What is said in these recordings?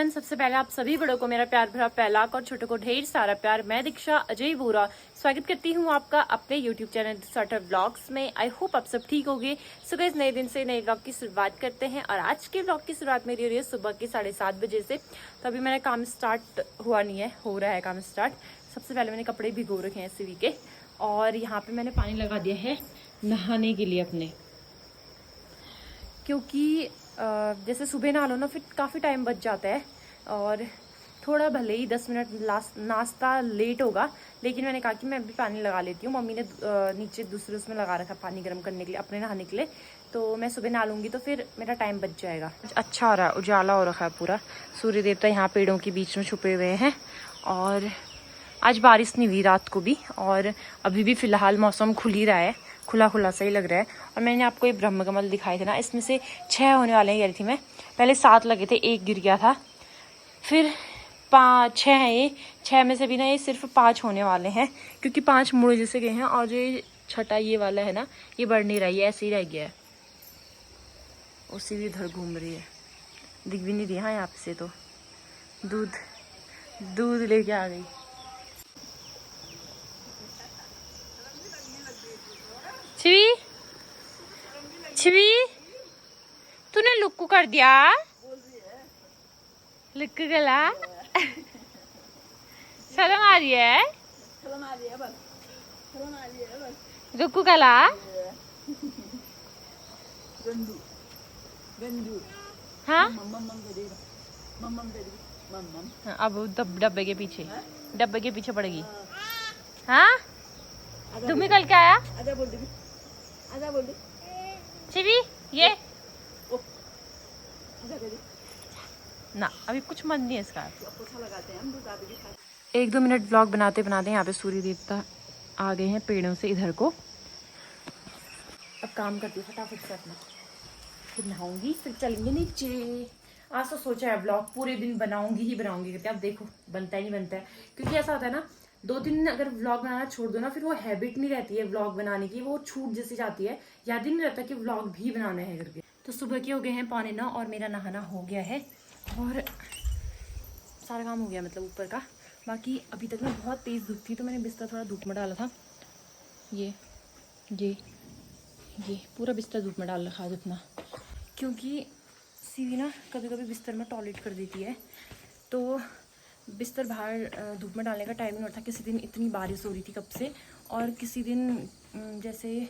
Friends, सबसे पहले आप सभी बड़ों को मेरा प्यार भरा पहलाक और छोटों को ढेर सारा प्यार। मैं दीक्षा अजय बोरा स्वागत करती हूँ आपका अपने यूट्यूब चैनल स्टार्टर व्लॉग्स में। आई होप आप सब ठीक होंगे। सो गाइस, नए दिन से नए व्लॉग की शुरुआत करते हैं और आज के व्लॉग की शुरुआत मेरी हो रही है सुबह के 7:30 बजे से। तो अभी मेरा काम स्टार्ट हुआ नहीं है, हो रहा है काम स्टार्ट। सबसे पहले मैंने कपड़े भिगो रखे हैं सीवी के और यहाँ पे मैंने पानी लगा दिया है नहाने के लिए अपने, क्योंकि जैसे सुबह नहा लो ना फिर काफ़ी टाइम बच जाता है और थोड़ा भले ही 10 मिनट नाश्ता लेट होगा, लेकिन मैंने कहा कि मैं अभी पानी लगा लेती हूँ। मम्मी ने नीचे दूसरे उसमें लगा रखा पानी गर्म करने के लिए अपने नहाने के लिए, तो मैं सुबह नहा लूँगी तो फिर मेरा टाइम बच जाएगा। अच्छा हो रहा है, उजाला हो रखा है पूरा। सूर्य देवता यहाँ पेड़ों के बीच में छुपे हुए हैं और आज बारिश नहीं हुई रात को भी और अभी भी फ़िलहाल मौसम खुल ही रहा है, खुला खुला सा ही लग रहा है। और मैंने आपको ये ब्रह्म कमल दिखाए थे ना, इसमें से 6 होने वाले हैं कह रही थी मैं। पहले 7 लगे थे, 1 गिर गया था, फिर 6 हैं। ये 6 में से भी ना ये सिर्फ 5 होने वाले हैं, क्योंकि 5 मुड़ जैसे गए हैं और ये छठा ये वाला है ना, ये बढ़ नहीं रहा है, ये ऐसे ही रह गया है। उसी भी इधर घूम रही है, दिख भी नहीं रही। हाँ, यहाँ से तो दूध लेके आ गई। छिवी तूने लुक्कू कर दिया, लुक्कू गला। शर्म आ रही है, लुक्कू गला। हाँ, अब डब्बे के पीछे पड़ेगी। हाँ, तुम ही कल क्या आया छिवी ये ना, अभी कुछ मन नहीं है इसका। 1-2 मिनट ब्लॉग बनाते बनाते यहाँ पे सूर्य देवता आ गए हैं पेड़ों से इधर को। अब काम करती हूँ फटाफट से अपना, फिर नहाऊंगी, फिर चलेंगे नीचे। आज तो सोचा है ब्लॉग पूरे दिन बनाऊंगी करके, अब देखो बनता है नहीं बनता है। क्योंकि ऐसा होता है ना, 2-3 दिन अगर व्लॉग बनाना छोड़ दो ना, फिर वो हैबिट नहीं रहती है व्लॉग बनाने की, वो छूट जैसी जाती है, याद ही नहीं रहता कि व्लॉग भी बनाना है करके। तो सुबह के हो गए हैं 8:45 और मेरा नहाना हो गया है और सारा काम हो गया मतलब ऊपर का। बाकी अभी तक ना बहुत तेज़ धूप थी तो मैंने बिस्तर थोड़ा धूप में डाला था। ये पूरा बिस्तर धूप में डाल रखा है जितना, क्योंकि सीवी ना कभी कभी बिस्तर में टॉयलेट कर देती है, तो बिस्तर बाहर धूप में डालने का टाइम नहीं होता। किसी दिन इतनी बारिश हो रही थी कब से, और किसी दिन जैसे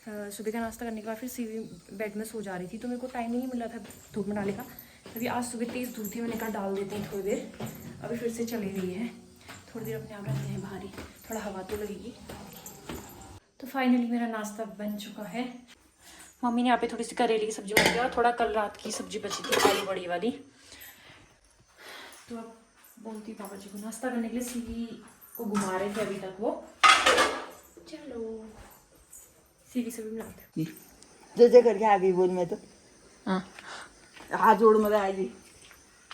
सुबह का नाश्ता करने के बाद फिर सीवी बेड में सो जा रही थी, तो मेरे को टाइम नहीं मिल रहा था धूप में डालने का। अभी आज सुबह तेज़ धूप थी, मैंने कहा डाल देते हैं थोड़ी देर। अभी फिर से चली गई है, थोड़ी देर अपने आप रहते हैं बाहर ही, थोड़ा हवा तो लगेगी। तो फाइनली मेरा नाश्ता बन चुका है। मम्मी ने यहाँ पे थोड़ी सी करेले की सब्जी बनाई और थोड़ा कल रात की सब्जी बची थी आलू बड़ी वाली। तो अब बोलती पापा जी को नाश्ता करने के लिए, सीवी को घुमा रहे थे अभी तक वो। चलो सीवी से भी मिलाते जैसे करके आ गई बोल, मैं तो हाँ हाथ जोड़ मत आएगी।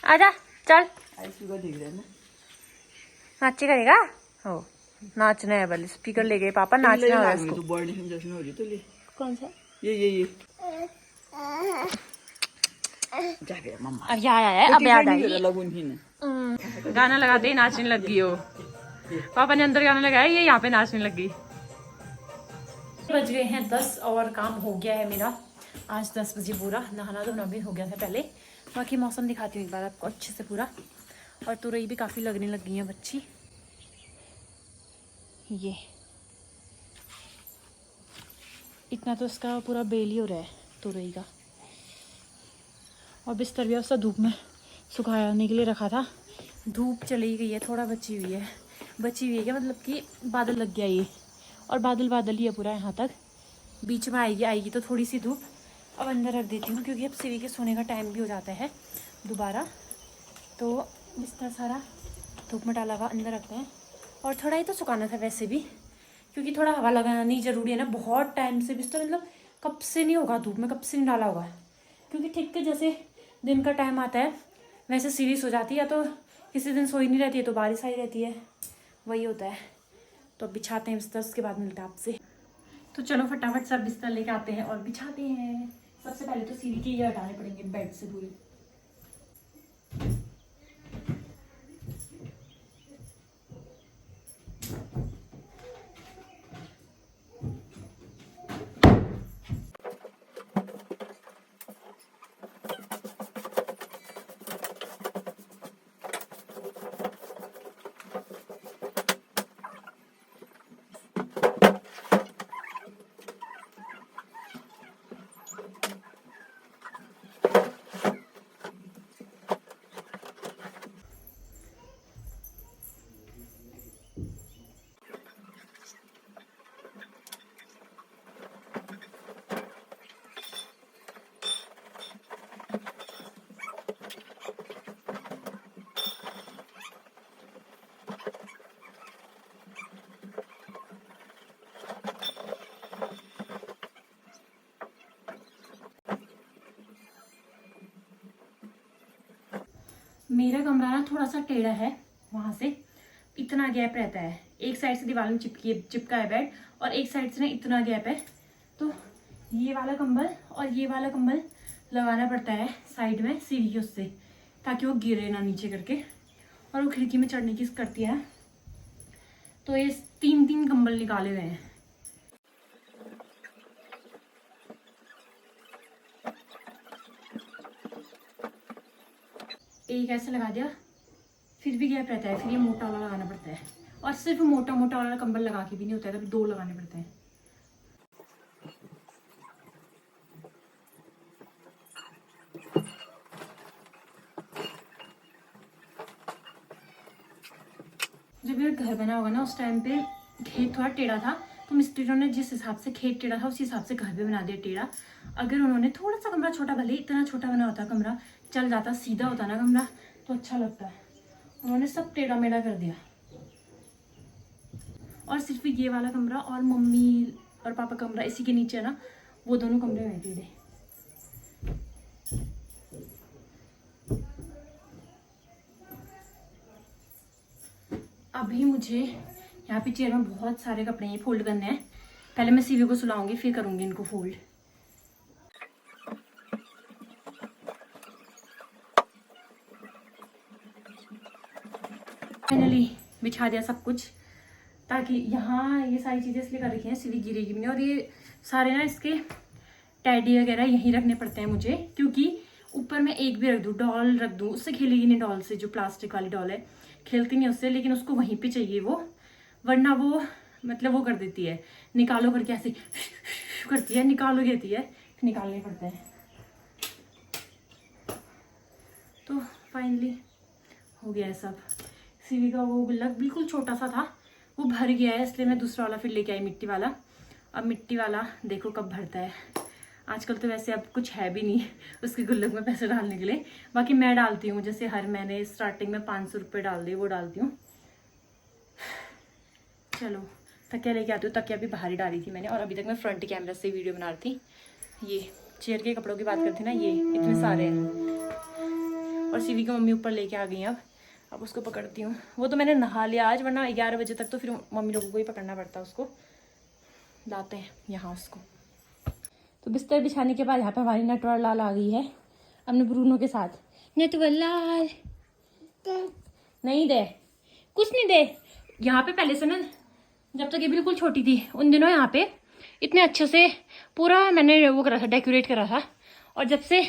आजा चल, ऐसी को ठीक है ना, नाचे करेगा हो, नाचना है बल। स्पीकर ले गए पापा, नाचना हो रहा है इसको। तो बॉडी सेंसेशन हो रही तो ले। कौन सा? ये जा गया मम्मा। अब याद आया, अब याद आई। लगून ही ना गाना लगाते ही नाचने लग गई हो। पापा ने अंदर गाना लगाया, ये यहाँ पे नाचने लग गई। बज गए हैं 10 और काम हो गया है मेरा आज 10 बजे पूरा। नहाना धोना भी हो गया था पहले। बाकी मौसम दिखाती हूँ एक बार आपको अच्छे से पूरा। और तुरई भी काफ़ी लगने लग गई है बच्ची। ये इतना तो इसका पूरा बेल ही हो रहा है तुरई का। और बिस्तर भी उसका धूप में सुखाने के लिए रखा था, धूप चली गई है, थोड़ा बची हुई है क्या, मतलब कि बादल लग गया ये, और बादल ही है पूरा यहाँ तक। बीच में आएगी तो थोड़ी सी धूप। अब अंदर रख देती हूँ, क्योंकि अब सीवी के सोने का टाइम भी हो जाता है दोबारा। तो बिस्तर सारा धूप में डाला हुआ अंदर रखते हैं। और थोड़ा ही तो सुखाना था वैसे भी, क्योंकि थोड़ा हवा लगाना नहीं ज़रूरी है ना। बहुत टाइम से बिस्तर मतलब कब से नहीं होगा धूप में, कब से नहीं डाला होगा, क्योंकि ठीक है जैसे दिन का टाइम आता है वैसे सीरीज हो जाती है, या तो किसी दिन सोई नहीं रहती है तो बारिश आई रहती है, वही होता है। तो अब बिछाते हैं बिस्तर, उसके बाद मिलता है आपसे। तो चलो फटाफट सब बिस्तर लेके आते हैं और बिछाते हैं। सबसे पहले तो सीवी के ये हटाने पड़ेंगे बेड से पूरे। मेरा कमरा ना थोड़ा सा टेढ़ा है, वहां से इतना गैप रहता है, एक साइड से दीवार में चिपका है बेड और एक साइड से ना इतना गैप है, तो ये वाला कंबल और ये वाला कंबल लगाना पड़ता है साइड में सीढ़ी के उससे, ताकि वो गिरे ना नीचे करके। और वो खिड़की में चढ़ने की करती है, तो ये 3-3 कंबल निकाले हुए हैं। एक ऐसे लगा दिया, फिर भी गैप रहता है, फिर ये मोटा वाला लगाना पड़ता है। और सिर्फ मोटा मोटा वाला कंबल लगा के भी नहीं होता है, कभी 2 लगाने पड़ते हैं। जब ये घर बना होगा ना, उस टाइम पे खेत थोड़ा टेढ़ा था, तो मिस्त्रियों ने जिस हिसाब से खेत टेढ़ा था उस हिसाब से घर भी बना दिया टेढ़ा। अगर उन्होंने थोड़ा सा कमरा छोटा, भले इतना छोटा बना होता कमरा, चल जाता, सीधा होता ना कमरा तो अच्छा लगता है, उन्होंने सब टेढ़ा मेढ़ा कर दिया। और सिर्फ ये वाला कमरा और मम्मी और पापा कमरा इसी के नीचे है ना, वो दोनों कमरे में टेढ़े। अभी मुझे यहाँ पे चेयर में बहुत सारे कपड़े हैं, फोल्ड करने हैं। पहले मैं सीवी को सुलाऊंगी, फिर करूंगी इनको फोल्ड। फाइनली बिछा दिया सब कुछ, ताकि यहाँ ये सारी चीज़ें इसलिए कर रखी हैं सीवी गिरेगी भी नहीं। और ये सारे ना इसके टैडी वगैरह यहीं रखने पड़ते हैं मुझे, क्योंकि ऊपर मैं एक भी रख दूँ, डॉल रख दूँ, उससे खेलेगी नहीं डॉल से, जो प्लास्टिक वाली डॉल है खेलती नहीं उससे, लेकिन उसको वहीं पे चाहिए वो, वरना वो मतलब वो कर देती है, निकालो करके ऐसे करती है, निकालो कहती है, निकालने पड़ते हैं। तो फाइनली हो गया है सब। सीवी का वो गुल्लक बिल्कुल छोटा सा था, वो भर गया है, इसलिए मैं दूसरा वाला फिर लेके आई, मिट्टी वाला। अब मिट्टी वाला देखो कब भरता है। आजकल तो वैसे अब कुछ है भी नहीं उसके गुल्लक में पैसे डालने के लिए, बाकी मैं डालती हूँ, जैसे हर महीने स्टार्टिंग में 500 रुपये डाल दी, वो डालती हूँ। चलो तकिया लेके आती हूँ, तकिया भी बाहर ही डाली थी मैंने, और अभी तक मैं फ्रंट कैमरा से वीडियो बना रही थी। ये चेयर के कपड़ों की बात करती ना, ये इतने सारे हैं। और सीवी की मम्मी ऊपर लेके आ गई हैं, अब उसको पकड़ती हूँ। वो तो मैंने नहा लिया आज, वरना 11 बजे तक तो फिर मम्मी लोगों को ही पकड़ना पड़ता है उसको। लाते हैं यहाँ उसको। तो बिस्तर बिछाने के बाद यहाँ पे हमारी नटवर लाल आ गई है अपने ब्रूनो के साथ। नटवर लाल नहीं दे, कुछ नहीं दे। यहाँ पे पहले से ना, जब तक ये बिल्कुल छोटी थी उन दिनों यहाँ पे इतने अच्छे से पूरा मैंने वो करा था, डेकोरेट करा था। और जब से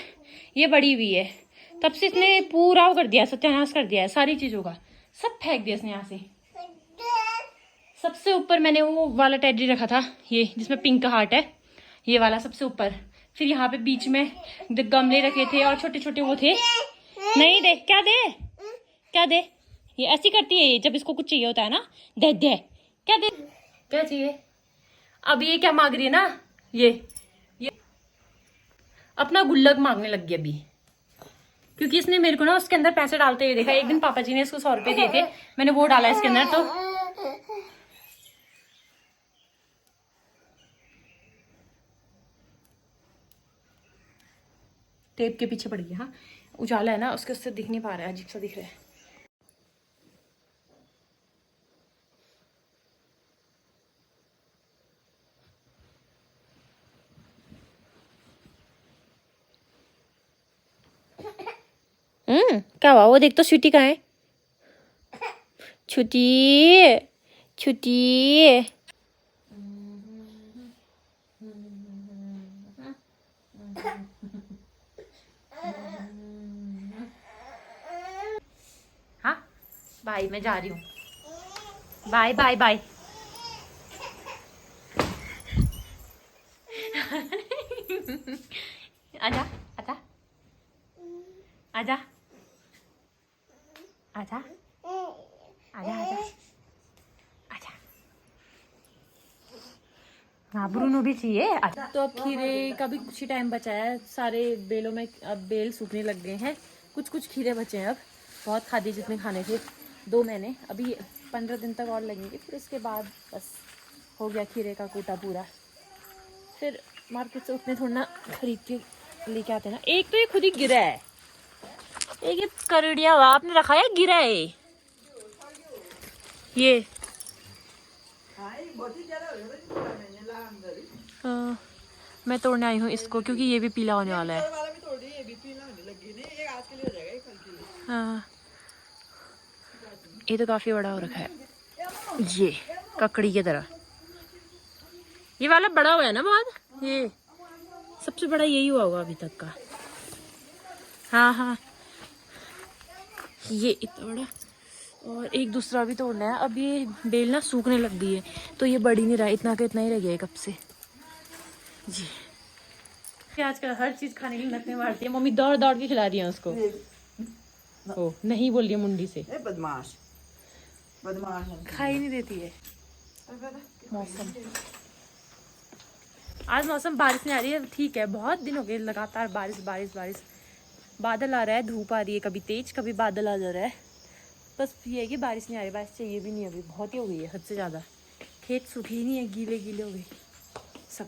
ये बड़ी हुई है तब से इसने पूरा वो कर दिया, सत्यानाश कर दिया है सारी चीज़ों का, सब फेंक दिया इसने यहाँ से। सबसे ऊपर मैंने वो वाला टेडी रखा था, ये जिसमें पिंक हार्ट है, ये वाला सबसे ऊपर। फिर यहाँ पे बीच में गमले रखे थे और छोटे छोटे वो थे। नहीं दे, क्या दे, क्या दे, ये ऐसी करती है ये, जब इसको कुछ चाहिए होता है ना, दे दे, क्या दे, क्या चाहिए। अब ये क्या मांग रही है ना, ये अपना गुल्लक मांगने लग गई अभी, क्योंकि इसने मेरे को ना उसके अंदर पैसे डालते हुए देखा। एक दिन पापा जी ने इसको 100 रुपए दिए थे, मैंने वो डाला इसके अंदर, तो टेप के पीछे पड़ गया। हाँ, उजाला है ना उसके, उससे दिख नहीं पा रहा है, अजीब सा दिख रहा है। क्या हुआ, वो देख तो स्वीटी कहाँ है, छुटी छुटी। हाँ बाय, मैं जा रही हूँ, बाय बाय बाय। आजा आजा आजा आजा आजा आजा आजा। हाँ ब्रूनो भी चाहिए। तो अब खीरे का भी कुछ ही टाइम बचा है, सारे बेलों में अब बेल सूखने लग गए हैं, कुछ कुछ खीरे बचे हैं। अब बहुत खा दिए जितने खाने थे 2 महीने, अभी 15 दिन तक और लगेंगे, फिर उसके बाद बस हो गया खीरे का कोटा पूरा। फिर मार्केट से उतने थोड़ा ना खरीद के लेके आते हैं ना। एक तो ये खुद ही गिरा है, एक ये करड़िया हुआ आपने रखा है, गिरा है ये। हाँ, मैं तोड़ने आई हूँ इसको क्योंकि ये भी पीला होने वाला है। हाँ, ये तो काफी बड़ा हो रखा है, ये ककड़ी की तरह। ये वाला बड़ा हुआ है ना बहुत, ये सबसे बड़ा यही हुआ होगा अभी तक का। हाँ हाँ, ये इतना बड़ा। और एक दूसरा भी तोड़ना है। अब ये बेल ना सूखने लग गई है तो ये बढ़ ही नहीं रहा, इतना का इतना ही रह गया है कब से जी। आजकल हर चीज खाने के लिए नखरे मारती है मम्मी, दौड़ दौड़ के खिला रही है उसको। ओ नहीं बोल रही है मुंडी से, बदमाश बदमाश खा ही नहीं देती है। मौसम आज मौसम बारिश नहीं आ रही है, ठीक है। बहुत दिन हो गए लगातार बारिश बारिश बारिश। बादल आ रहा है, धूप आ रही है, कभी तेज कभी बादल आ जा रहा है। बस ये है कि बारिश नहीं आ रही। बारिश चाहिए भी नहीं, अभी बहुत ही हो गई है, हद से ज़्यादा। खेत सूखे ही नहीं है, गीले गीले हो गए सब।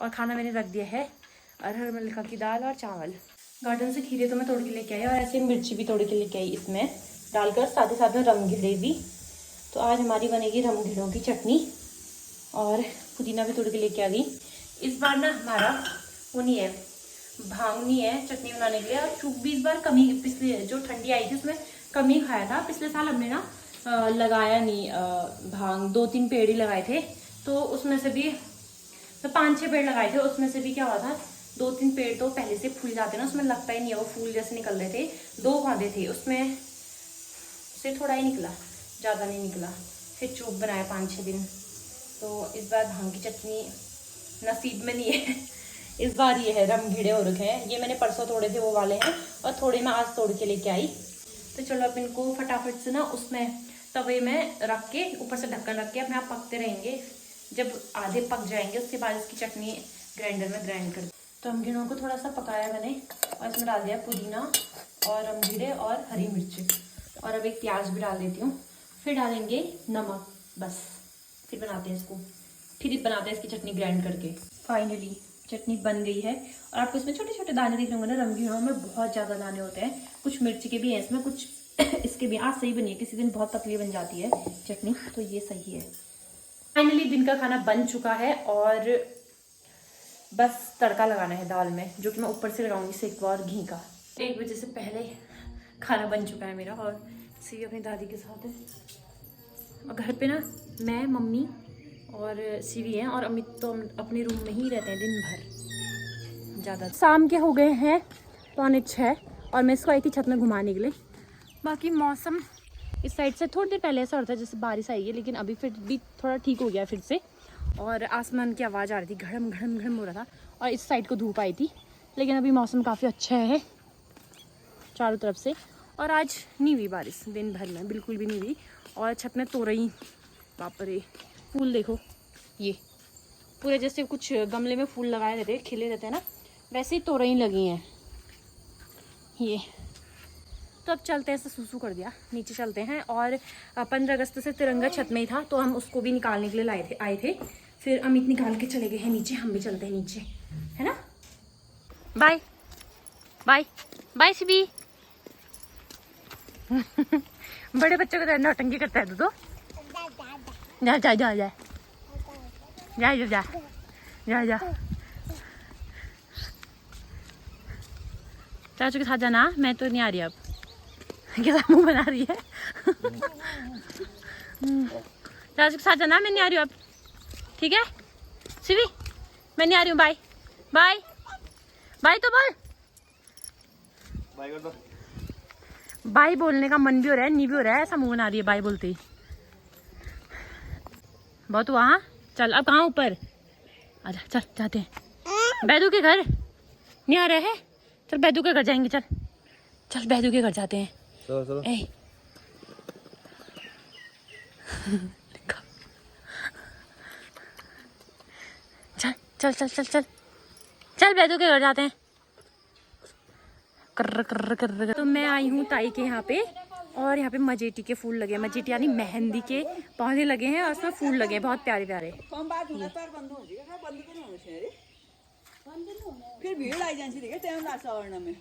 और खाना मैंने रख दिया है, अरहर मलका की दाल और चावल। गार्डन से खीरे तो मैं तोड़ के लेके आई और ऐसे मिर्ची भी तोड़ के लेके आई इसमें डालकर, साथ ही साथ में रमघिड़े भी। तो आज हमारी बनेगी रमघिड़ों की चटनी। और पुदीना भी तोड़ के लेके आ गई। इस बार ना हमारा वो नहीं है, भांग नहीं है चटनी बनाने के लिए। और चूक भी इस बार कमी, पिछले जो ठंडी आई थी उसमें कमी खाया था। पिछले साल हमने ना लगाया नहीं भांग, 2-3 पेड़ ही लगाए थे। तो उसमें से भी तो 5-6 पेड़ लगाए थे, उसमें से भी क्या हुआ था, 2-3 पेड़ तो पहले से फूल जाते ना, उसमें लगता ही नहीं है, वो फूल जैसे निकल रहे थे। 2 पौधे थे उसमें से थोड़ा ही निकला, ज़्यादा नहीं निकला। फिर चूक बनाया 5-6 दिन। तो इस बार भांग की चटनी नसीब में नहीं है। इस बार ये है, रमघिड़े हो रखे हैं। ये मैंने परसों तोड़े थे वो वाले हैं, और थोड़े मैं आज तोड़ के लेके आई। तो चलो अब इनको फटाफट से ना उसमें तवे में रख के, ऊपर से ढक्कन रख के अपने आप पकते रहेंगे। जब आधे पक जाएंगे उसके बाद इसकी चटनी ग्राइंडर में ग्राइंड कर। तो रमघिड़ों को थोड़ा सा पकाया मैंने, और इसमें डाल दिया पुदीना और रमघिड़े और हरी मिर्ची, और अब एक प्याज भी डाल देती हूँ। फिर डालेंगे नमक, बस। फिर बनाते हैं इसको, फिर बनाते हैं इसकी चटनी ग्राइंड करके। फाइनली चटनी बन गई है। और आपको इसमें छोटे छोटे दाने दिख रहे होंगे ना, रमघिड़ों में बहुत ज़्यादा दाने होते हैं। कुछ मिर्ची के भी हैं इसमें, कुछ इसके भी। आज सही बनी है, किसी दिन बहुत पतली बन जाती है चटनी, तो ये सही है। फाइनली दिन का खाना बन चुका है और बस तड़का लगाना है दाल में, जो कि मैं ऊपर से लगाऊंगी सेक और घी का। 1 बजे से पहले खाना बन चुका है मेरा, और सी अपनी दादी के साथ है। और घर पे ना मैं, मम्मी और सीवी हैं, और अमित तो अपने रूम में ही रहते हैं दिन भर ज़्यादा। शाम के हो गए हैं 5:45, और मैं इसको आई थी छत में घुमाने के लिए। बाकी मौसम इस साइड से थोड़ी देर पहले ऐसा हो रहा था जैसे बारिश आई है, लेकिन अभी फिर भी थोड़ा ठीक हो गया फिर से। और आसमान की आवाज़ आ रही थी, घड़म घड़म घड़म हो रहा था। और इस साइड को धूप आई थी, लेकिन अभी मौसम काफ़ी अच्छा है चारों तरफ से। और आज नहीं हुई बारिश दिन भर में, बिल्कुल भी नहीं हुई। और छत में तोरई, बाप रे, फूल देखो, ये पूरे जैसे कुछ गमले में फूल लगाए रहते हैं, खिले रहते हैं ना, वैसे ही तोरई लगी हैं ये। तो अब चलते हैं, ऐसा सूसू कर दिया, नीचे चलते हैं। और 15 अगस्त से तिरंगा छत में ही था, तो हम उसको भी निकालने के लिए आए थे। फिर अमित निकाल के चले गए हैं नीचे, हम भी चलते हैं नीचे, है ना। बाय बाय बाय सिबी। बड़े बच्चों को तो नौटंकी करता है तो जा जा जा जा जा जा जा जा जा चाचू के साथ जाना। मैं तो नहीं आ रही अब, कैसा मुंह बना रही है। चाचू के साथ जाना, मैं नहीं आ रही हूँ अब, ठीक है सिवी, मैं नहीं आ रही हूँ। बाय बाय बाय तो बोल, बाय कर दो। बाय बोलने का मन भी हो रहा है, नहीं भी हो रहा है, ऐसा मुंह बना रही है बाय बोलते ही। बहुत हुआ। हाँ चल, अब कहाँ ऊपर, आजा चल जाते हैं बैदू के घर। नहीं आ रहे हैं, चल बैदू के घर जाएंगे, चल चल बैदू के घर जाते हैं। चलो चलो। चल चल चल चल चल चल बैदू के घर जाते हैं। कर कर कर। तो मैं आई हूँ ताई के यहाँ पे, और यहाँ पे मजेटी के फूल लगे हैं, मजेटी यानी मेहंदी के पौधे लगे हैं, और उसमें फूल लगे हैं बहुत प्यारे प्यारे। फिर भीड़ आई जाती है टाइम लागछ औरन में।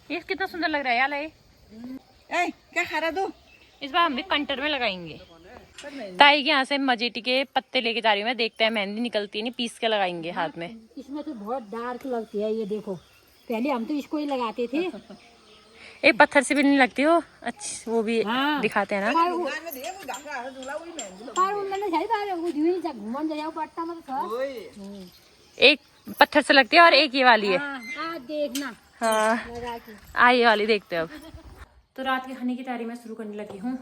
ये कितना सुंदर लग रहा है यार ये। क्या खा रहा तू? इस बार हम भी कंटर में लगाएंगे। ताई के यहाँ से मजेटी के पत्ते लेके जा रही हूँ मैं, देखते हैं मेहंदी निकलती है नहीं, पीस के लगाएंगे हाथ में। इसमें तो बहुत डार्क लगती है, ये देखो पहले हम तो इसको ही लगाते थे। एक पत्थर से भी नहीं लगती हो, अच्छी वो भी दिखाते हैं ना। एक पत्थर से लगती है और एक ये वाली है। देखना हाँ लगा के। ये वाली देखते हैं अब। तो रात के खाने की तैयारी मैं शुरू करने लगी हूँ।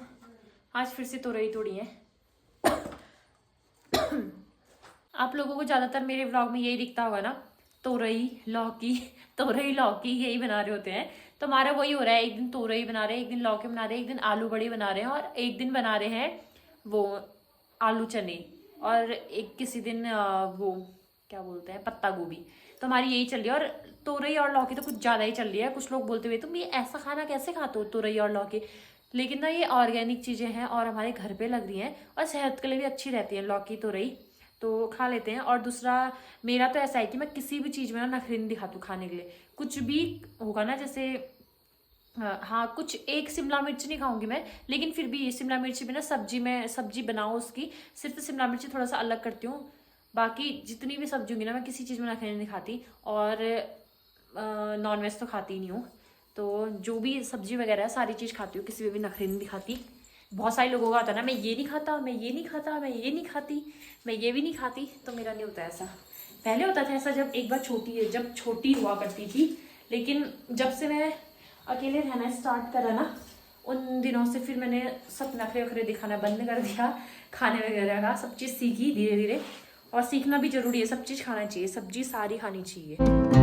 आज फिर से तोरई तोड़ी है। आप लोगों को ज्यादातर मेरे व्लॉग में यही दिखता होगा ना, तोरई लौकी यही बना रहे होते हैं। तो हमारा वही हो रहा है, एक दिन तोरई बना रहे हैं, एक दिन लौकी बना रहे हैं, एक दिन आलू बड़ी बना रहे हैं, और एक दिन बना रहे हैं वो आलू चने, और एक किसी दिन वो क्या बोलते हैं पत्ता गोभी। तो हमारी यही चल रही है, और तोरई और लौकी तो कुछ ज्यादा ही चल रही है। कुछ लोग बोलते हुए तुम ये ऐसा खाना कैसे खाते हो तोरई और लौकी, लेकिन ना ये ऑर्गेनिक चीजें हैं और हमारे घर पे लग रही हैं और सेहत के लिए भी अच्छी रहती है लौकी तोरई, तो खा लेते हैं। और दूसरा मेरा तो ऐसा है कि मैं किसी भी चीज में ना नखरे नहीं दिखाती हूँ खाने के लिए। कुछ भी होगा ना, जैसे हाँ कुछ एक शिमला मिर्च नहीं खाऊंगी मैं, लेकिन फिर भी ये शिमला मिर्च भी ना सब्जी बनाओ उसकी, सिर्फ शिमला मिर्च थोड़ा सा अलग करती हूँ। बाकी जितनी भी सब्जी होंगी ना मैं किसी चीज में नखरे नहीं खाती, और नॉनवेज तो खाती ही नहीं हूँ। तो जो भी सब्जी वगैरह है सारी चीज खाती हूँ, किसी में भी नखरे नहीं दिखाती। बहुत सारे लोगों का होता है ना, मैं ये नहीं खाता, मैं ये नहीं खाता, मैं ये नहीं खाती, मैं ये भी नहीं खाती। तो मेरा नहीं होता ऐसा। पहले होता था ऐसा जब एक बार जब छोटी हुआ करती थी, लेकिन जब से मैं अकेले रहना स्टार्ट करा ना, उन दिनों से फिर मैंने सब नखरे वखरे दिखाना बंद कर दिया। खाने वगैरह का सब चीज़ सीखी धीरे धीरे, और सीखना भी जरूरी है, सब चीज़ खाना चाहिए, सब्जी सारी खानी चाहिए।